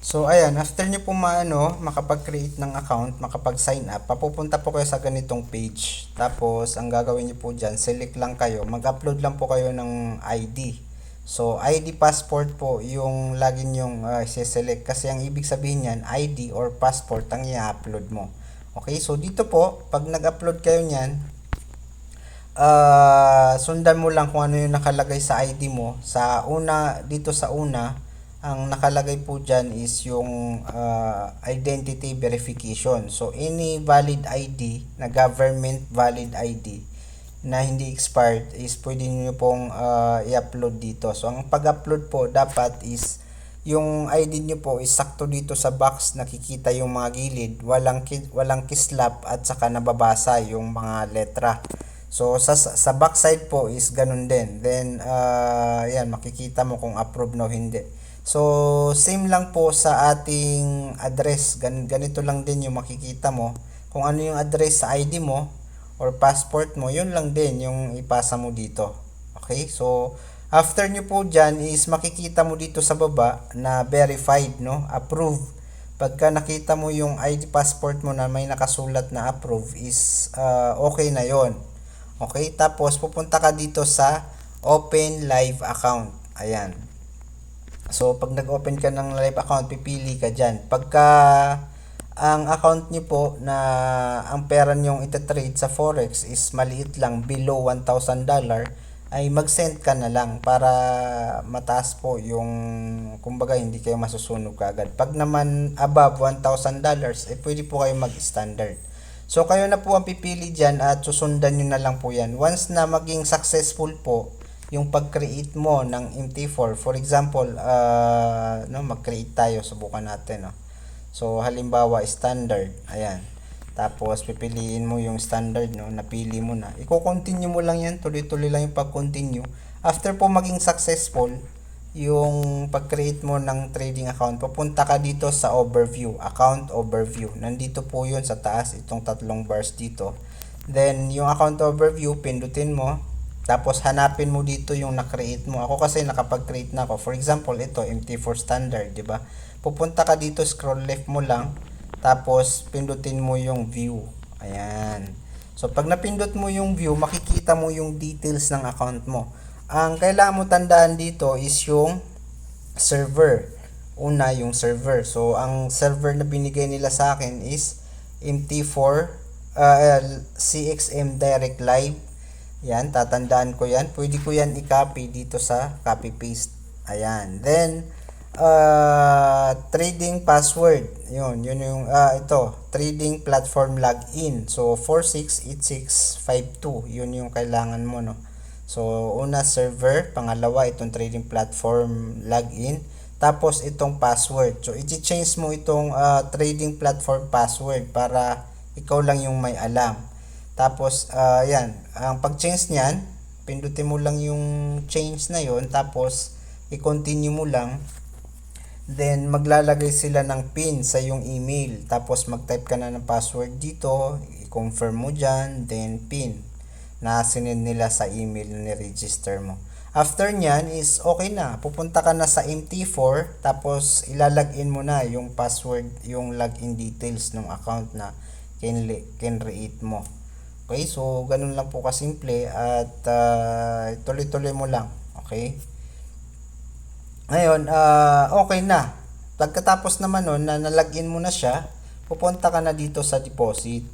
So, ayan, after nyo po makapag-create ng account, makapag-sign up, papupunta po kayo sa ganitong page. Tapos, ang gagawin nyo po dyan, select lang kayo, mag-upload lang po kayo ng ID. So, ID passport po yung lagi nyong select kasi ang ibig sabihin yan, ID or passport ang i-upload mo. Okay, so dito po, pag nag-upload kayo niyan, sundan mo lang kung ano yung nakalagay sa ID mo. Sa una, dito sa una, ang nakalagay po dyan is yung identity verification. So, any valid ID na government valid ID na hindi expired is pwede nyo pong i-upload dito. So, ang pag-upload po dapat is yung ID nyo po is sakto dito sa box, nakikita yung mga gilid, walang kislap at saka nababasa yung mga letra. So, sa back side po is ganun din. Then, yan, makikita mo kung approve na o hindi. So, same lang po sa ating address. Ganito lang din yung makikita mo. Kung ano yung address sa ID mo or passport mo, yun lang din yung ipasa mo dito. Okay? So, after nyo po dyan is makikita mo dito sa baba na verified, no? Approve. Pagka nakita mo yung ID passport mo na may nakasulat na approve is okay na yon. Okay? Tapos, pupunta ka dito sa open live account. Ayan. So, pag nag-open ka ng live account, pipili ka dyan. Pagka ang account nyo po na ang pera nyong itatrade sa Forex is maliit lang, below $1,000, ay mag-send ka na lang para mataas po yung, kumbaga, hindi kayo masusunog agad. Pag naman above $1,000, pwede po kayo mag-standard. So, kayo na po ang pipili dyan at susundan nyo na lang po yan. Once na maging successful po yung pag-create mo ng MT4, for example, mag-create tayo, subukan natin. So, halimbawa, standard. Ayan. Tapos, pipiliin mo yung standard, napili mo na. Iko-continue mo lang yan, tuloy-tuloy lang yung pag-continue. After po maging successful, yung pag-create mo ng trading account, pupunta ka dito sa overview, account overview. Nandito po yun sa taas, itong tatlong bars dito. Then, yung account overview, pindutin mo. Tapos, hanapin mo dito yung na-create mo. Ako kasi nakapag-create na ako. For example, ito, MT4 standard, di ba? Pupunta ka dito, scroll left mo lang. Tapos, pindutin mo yung view. Ayan. So, pag napindot mo yung view, makikita mo yung details ng account mo. Ang kailangan mo tandaan dito is yung server. Una, yung server. So, ang server na binigay nila sa akin is MT4 CXM Direct Live. Yan, tatandaan ko yan. Pwede ko yan i-copy dito sa copy-paste. Ayan. Then, trading password. Yun yung, trading platform login. So, 468652. Yun yung kailangan mo, no? So, una, server. Pangalawa, itong trading platform login. Tapos, itong password. So, i-change mo itong trading platform password para ikaw lang yung may alam. Tapos, yan. Ang pag-change niyan, pindutin mo lang yung change na yon. Tapos, i-continue mo lang. Then, maglalagay sila ng pin sa yung email. Tapos, mag-type ka na ng password dito. I-confirm mo dyan. Then, pin na sinend nila sa email na ni-register mo. After nyan is okay na. Pupunta ka na sa MT4. Tapos, ilalagin mo na yung password, yung login details ng account na kinreate mo. Okay, so ganun lang po kasimple at tuloy-tuloy mo lang. Okay? Ngayon, okay na. Pagkatapos naman nun, na nalagin mo na siya, pupunta ka na dito sa deposit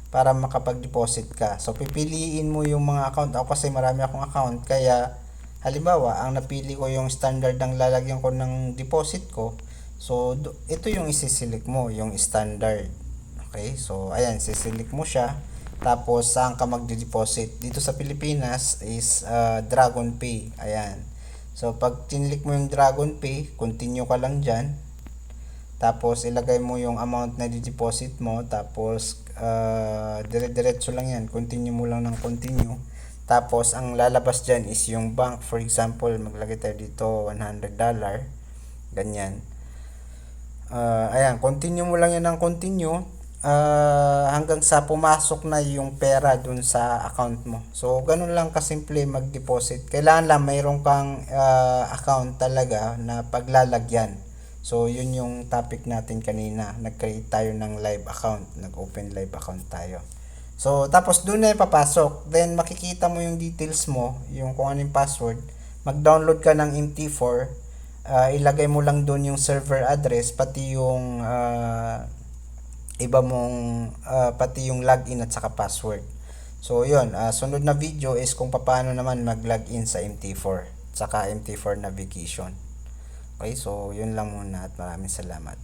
para makapag-deposit ka. So, pipiliin mo yung mga account. Ako kasi marami akong account, kaya halimbawa, ang napili ko yung standard ang lalagyan ko ng deposit ko. So, ito yung isi-select mo, yung standard. Okay, so ayan, isi-select mo siya. Tapos, saan ka magde-deposit? Dito sa Pilipinas is Dragon Pay. Ayan. So, pag tinlik mo yung Dragon Pay, continue ka lang dyan. Tapos, ilagay mo yung amount na di-deposit mo. Tapos, dire-diretso lang yan. Continue mo lang ng continue. Tapos, ang lalabas dyan is yung bank. For example, maglagay tayo dito $100. Ganyan. Ayan, continue mo lang yan ng continue. Hanggang sa pumasok na yung pera dun sa account mo. So, ganun lang kasimple mag-deposit. Kailangan lang mayroon kang account talaga na paglalagyan. So, yun yung topic natin kanina. Nag-create tayo ng live account. Nag-open live account tayo. So, tapos doon na ipapasok. Then, makikita mo yung details mo, yung kung ano yung password. Mag-download ka ng MT4. Ilagay mo lang doon yung server address, pati yung pati yung login at saka password. So, yun. Sunod na video is kung paano naman mag-login sa MT4. Saka MT4 navigation. Okay, so yun lang muna at maraming salamat.